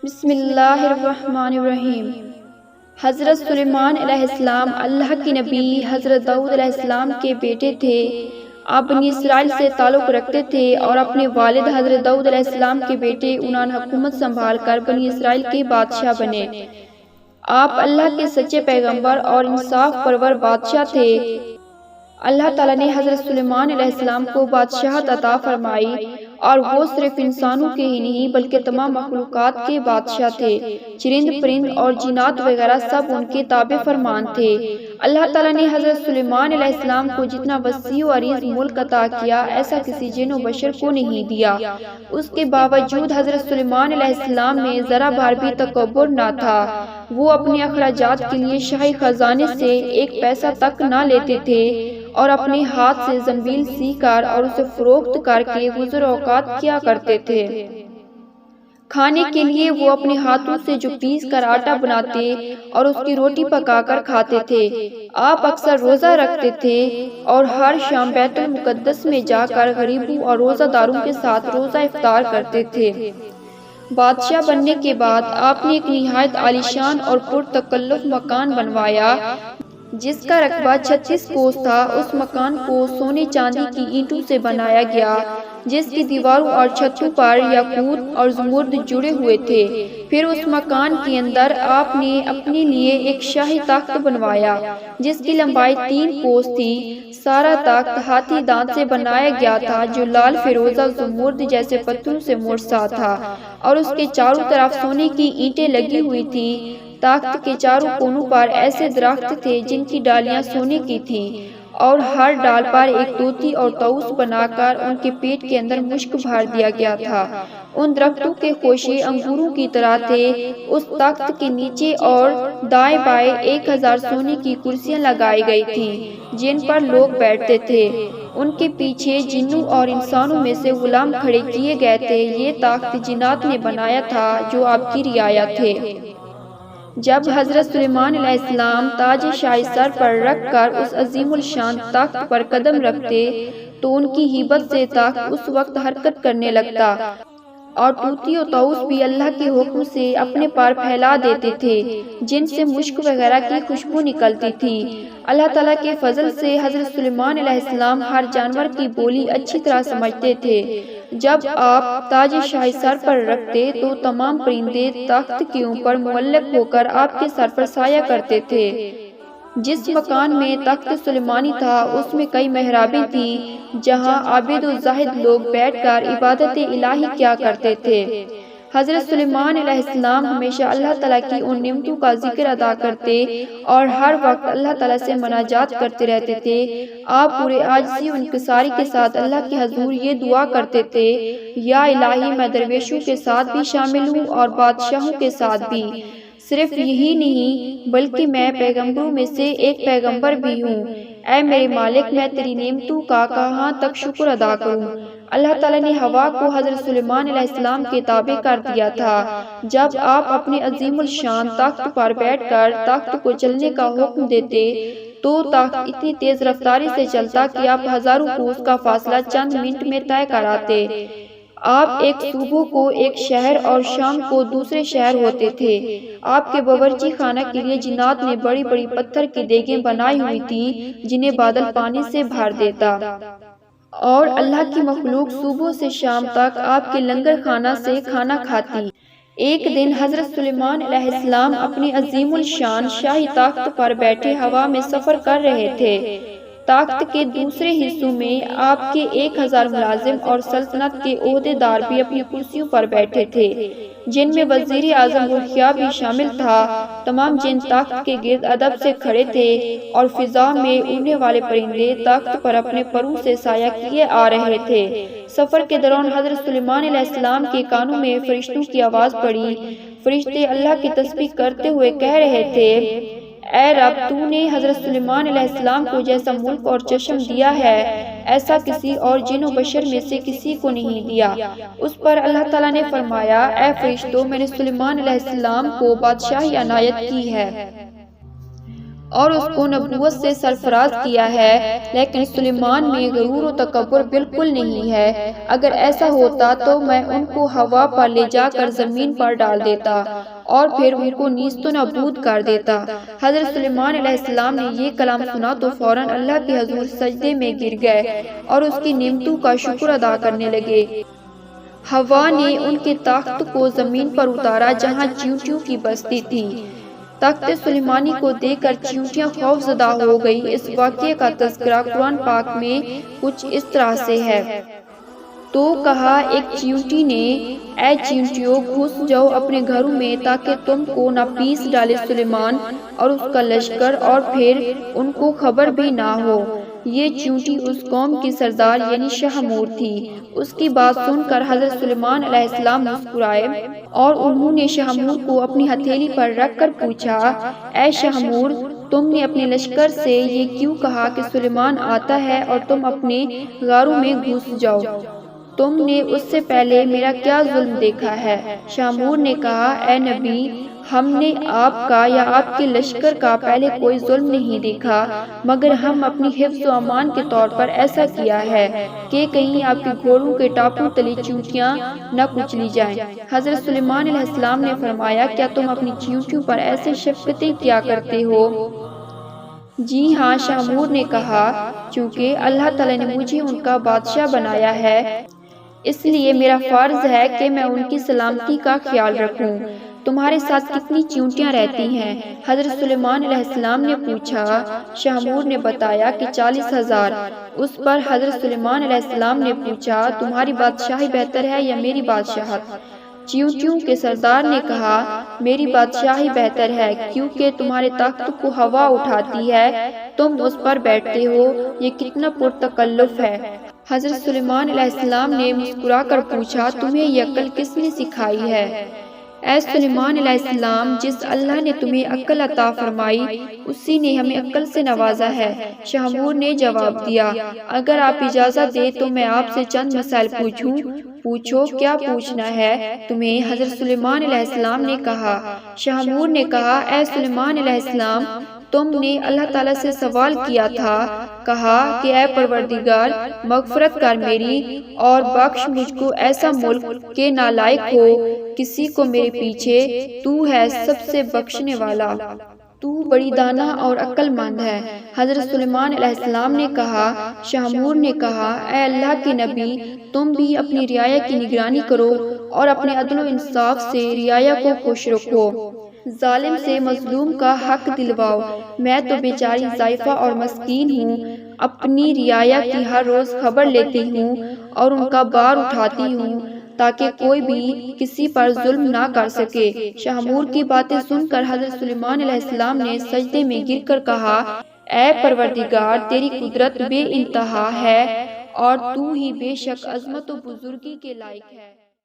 بسم اللہ الرحمن الرحیم۔ حضرت سلیمان علیہ السلام اللہ کے نبی حضرت داؤد علیہ السلام کے بیٹے تھے۔ آپ بنی اسرائیل سے تعلق رکھتے تھے اور اپنے والد حضرت داؤد علیہ السلام کے بیٹے انہوں حکومت سنبھال کر بنی اسرائیل کے بادشاہ بنے۔ آپ اللہ کے سچے پیغمبر اور انصاف پرور بادشاہ تھے۔ اللہ تعالیٰ نے حضرت سلیمان علیہ السلام کو بادشاہت عطا فرمائی اور وہ صرف انسانوں کے ہی نہیں بلکہ تمام مخلوقات کے بادشاہ تھے۔ چرند پرند اور جنات وغیرہ سب ان کے تابع فرمان تھے۔ اللہ تعالیٰ نے حضرت سلیمان علیہ السلام کو جتنا وسیع و عریض ملک عطا کیا ایسا کسی جن و بشر کو نہیں دیا۔ اس کے باوجود حضرت سلیمان علیہ السلام میں ذرا بھر بھی تکبر نہ تھا۔ وہ اپنے اخراجات کے لیے شاہی خزانے سے ایک پیسہ تک نہ لیتے تھے اور اپنے ہاتھ سے زنبیل سی کر اور اسے فروخت کر کے گزر اوقات کیا کرتے تھے۔ کھانے کے لیے وہ اپنے ہاتھوں سے جو پیس کر آٹا بناتے اور اس کی روٹی پکا کر کھاتے تھے۔ آپ اکثر روزہ رکھتے تھے اور ہر شام بیت المقدس میں جا کر غریبوں اور روزہ داروں کے ساتھ روزہ افطار کرتے تھے۔ بادشاہ بننے کے بعد آپ نے ایک نہایت عالیشان اور پرتکلف مکان بنوایا جس کا رقبہ 36 کوس تھا۔ اس مکان کو سونے چاندی کی اینٹوں سے بنایا گیا جس کی دیواروں اور چھتوں پر یاقوت اور زمرد جڑے ہوئے تھے۔ پھر اس مکان کے اندر آپ نے اپنے لیے ایک شاہی تخت بنوایا جس کی لمبائی 3 کوس تھی۔ سارا تخت ہاتھی دانت سے بنایا گیا تھا جو لال فیروزہ زمرد جیسے پتھروں سے مرصع تھا اور اس کے چاروں طرف سونے کی اینٹیں لگی ہوئی تھی۔ تخت کے چاروں کونوں پر ایسے درخت تھے جن کی ڈالیاں سونے کی تھیں اور ہر ڈال پر ایک طوطی اور طاؤس بنا کر ان کے پیٹ کے اندر مشک بھر دیا گیا تھا۔ ان درختوں کے خوشے انگوروں کی طرح تھے۔ اس تخت کے نیچے اور دائیں بائیں 1000 سونے کی کرسیاں لگائی گئی تھیں جن پر لوگ بیٹھتے تھے۔ ان کے پیچھے جنوں اور انسانوں میں سے غلام کھڑے کیے گئے تھے۔ یہ تخت جنات نے بنایا تھا جو آپ کی رعایا تھے۔ جب حضرت سلیمان علیہ السلام تاج شاہی سر پر رکھ کر اس عظیم الشان تخت پر قدم رکھتے تو ان کی ہیبت سے تخت اس وقت حرکت کرنے لگتا اور طوطی و طاؤس بھی اللہ کے حکم سے اپنے پر پھیلا دیتے تھے جن سے مشک وغیرہ کی خوشبو نکلتی تھی۔ اللہ تعالیٰ کے فضل سے حضرت سلیمان علیہ السلام ہر جانور کی بولی اچھی طرح سمجھتے تھے۔ جب آپ تاج شاہی سر پر رکھتے تو تمام پرندے تخت کے اوپر معلق ہو کر آپ کے سر پر سایہ کرتے تھے۔ جس مکان میں تخت سلیمانی تھا اس میں کئی محرابیں تھیں جہاں عابد و زاہد لوگ بیٹھ کر عبادت الہی کیا کرتے تھے۔ حضرت سلیمان علیہ السلام ہمیشہ اللہ تعالیٰ کی ان نعمتوں کا ذکر ادا کرتے اور ہر وقت اللہ تعالیٰ سے مناجات کرتے رہتے تھے۔ آپ پورے عاجزی و انکساری کے ساتھ اللہ کے حضور یہ دعا کرتے تھے، یا الہی میں درویشوں کے ساتھ بھی شامل ہوں اور بادشاہوں کے ساتھ بھی۔ صرف یہی نہیں بلکہ میں پیغمبروں میں سے ایک پیغمبر بھی ہوں۔ اے میرے مالک، میں تیری نعمتوں کا کہاں تک شکر ادا کروں۔ اللہ تعالیٰ نے ہوا کو حضرت سلیمان علیہ السلام کے تابع کر دیا تھا۔ جب آپ اپنے عظیم الشان تخت پر بیٹھ کر تخت کو چلنے کا حکم دیتے تو تخت اتنی تیز رفتاری سے چلتا کہ آپ ہزاروں کوس کا فاصلہ چند منٹ میں طے کر آتے۔ آپ ایک صبح کو ایک شہر اور شام کو دوسرے شہر ہوتے تھے۔ آپ کے باورچی خانہ کے لیے جنات نے بڑی بڑی پتھر کی دیگیں بنائی ہوئی تھیں جنہیں بادل پانی سے بھر دیتا اور اللہ کی مخلوق صبح سے شام تک آپ کے لنگر خانہ سے کھانا کھاتی۔ ایک دن حضرت سلیمان علیہ السلام اپنی عظیم الشان شاہی تخت پر بیٹھے ہوا میں سفر کر رہے تھے۔ تخت کے دوسرے حصوں میں آپ کے 1000 ملازم اور سلطنت کے عہدے دار بھی اپنی کرسیوں پر بیٹھے تھے جن میں وزیر اعظم الخیا بھی شامل تھا۔ تمام جن تخت کے گرد ادب سے کھڑے تھے اور فضا میں اڑنے والے پرندے تخت پر اپنے پروں سے سایہ کیے آ رہے تھے۔ سفر کے دوران حضرت سلیمان علیہ السلام کے کانوں میں فرشتوں کی آواز پڑی۔ فرشتے اللہ کی تسبیح کرتے ہوئے کہہ رہے تھے، اے رب، تو نے حضرت سلیمان علیہ السلام کو جیسا ملک اور چشم دیا ہے ایسا کسی اور جن و بشر میں سے کسی کو نہیں دیا۔ اس پر اللہ تعالیٰ نے فرمایا، اے فرشتوں، میں نے سلیمان علیہ السلام کو بادشاہی عنایت کی ہے اور اس کو نبوت سے سرفراز کیا ہے، لیکن سلیمان میں غرور و تکبر بالکل نہیں ہے۔ اگر ایسا ہوتا تو میں ان کو ہوا پر لے جا کر زمین پر ڈال دیتا اور پھر ان کو نیست و نابود کر دیتا۔ حضرت سلیمان علیہ السلام نے یہ کلام سنا تو فوراً اللہ کے حضور سجدے میں گر گئے اور اس کی نعمتوں کا شکر ادا کرنے لگے۔ ہوا نے ان کے تخت کو زمین پر اتارا جہاں چیونٹیوں کی بستی تھی۔ تخت سلیمانی کو دیکھ کر چیونٹیاں خوف زدہ ہو گئی۔ اس واقعے کا تذکرہ قرآن پاک میں کچھ اس طرح سے ہے۔ تو کہا ایک چیونٹی نے، اے چیونٹیوں گھس جاؤ اپنے گھروں میں تاکہ تم کو نہ پیس ڈالے سلیمان اور اس کا لشکر اور پھر ان کو خبر بھی نہ ہو۔ یہ چیونٹی اس قوم کی سردار یعنی شاہمور تھی۔ اس کی بات سن کر حضرت سلیمان علیہ السلام مسکرائے اور انہوں نے شاہمور کو اپنی ہتھیلی پر رکھ کر پوچھا، اے شاہمور، تم نے اپنے لشکر سے یہ کیوں کہا کہ سلیمان آتا ہے اور تم اپنے غاروں میں گھس جاؤ؟ تم نے اس سے پہلے میرا کیا ظلم دیکھا ہے؟ شاہمور نے کہا، اے نبی، ہم نے آپ کا یا آپ کے لشکر کا پہلے کوئی ظلم نہیں دیکھا، مگر ہم اپنی حفظ و امان کے طور پر ایسا کیا ہے کہ کہیں آپ کے گھوڑوں کے ٹاپوں تلے چیونٹیاں نہ کچلی جائیں۔ حضرت سلیمان علیہ السلام نے فرمایا، کیا تم اپنی چیونٹیوں پر ایسے شفقتیں کیا کرتے ہو؟ جی ہاں، شاہمور نے کہا، چونکہ اللہ تعالیٰ نے مجھے ان کا بادشاہ بنایا ہے، اس لیے میرا فرض ہے کہ میں ان کی سلامتی کا خیال رکھوں۔ تمہارے ساتھ کتنی چیونٹیاں رہتی ہیں؟ حضرت سلیمان علیہ السلام نے پوچھا۔ شاہمور نے بتایا کہ 40,000۔ اس پر حضرت سلیمان علیہ السلام نے پوچھا، تمہاری بادشاہی بہتر ہے یا میری بادشاہت؟ چیونٹیوں کے سردار نے کہا، میری بادشاہی بہتر ہے، کیونکہ تمہارے تخت کو ہوا اٹھاتی ہے، تم اس پر بیٹھتے ہو، یہ کتنا پرتکلف ہے۔ حضرت سلیمان علیہ السلام نے مسکرا کر پوچھا، تمہیں یہ عقل کس نے سکھائی ہے؟ اے سلیمان علیہ السلام، جس اللہ نے تمہیں عقل عطا فرمائی اسی نے ہمیں عقل سے نوازا ہے۔ شاہمور نے جواب دیا، اگر آپ اجازت دیں تو میں آپ سے چند مسائل پوچھوں۔ پوچھو، کیا پوچھنا ہے تمہیں؟ حضرت سلیمان علیہ السلام نے کہا۔ شاہمور نے کہا، اے سلیمان علیہ السلام، تم نے اللہ تعالیٰ سے سوال کیا تھا، کہا کہ اے پروردگار، مغفرت کر میری اور بخش مجھ کو ایسا ملک کہ نالائق ہو کسی کو میرے پیچھے، تو ہے سب سے بخشنے والا، تو بڑی دانا اور عقل مند ہے۔ حضرت سلیمان علیہ السلام نے کہا۔ شاہمور نے کہا، اے اللہ کے نبی، تم بھی اپنی رعایا کی نگرانی کرو اور اپنے عدل و انصاف سے رعایا کو خوش رکھو، ظالم سے مظلوم کا حق دلواؤ۔ میں تو بیچاری ضعیفہ اور مسکین ہوں، اپنی رعایا کی ہر روز خبر لیتی ہوں اور ان کا بار اٹھاتی ہوں تاکہ کوئی بھی کسی پر ظلم نہ کر سکے۔ شاہمور کی باتیں سن کر حضرت سلیمان علیہ السلام نے سجدے میں گر کر کہا، اے پروردگار، تیری قدرت بے انتہا ہے اور تو ہی بے شک عظمت و بزرگی کے لائق ہے۔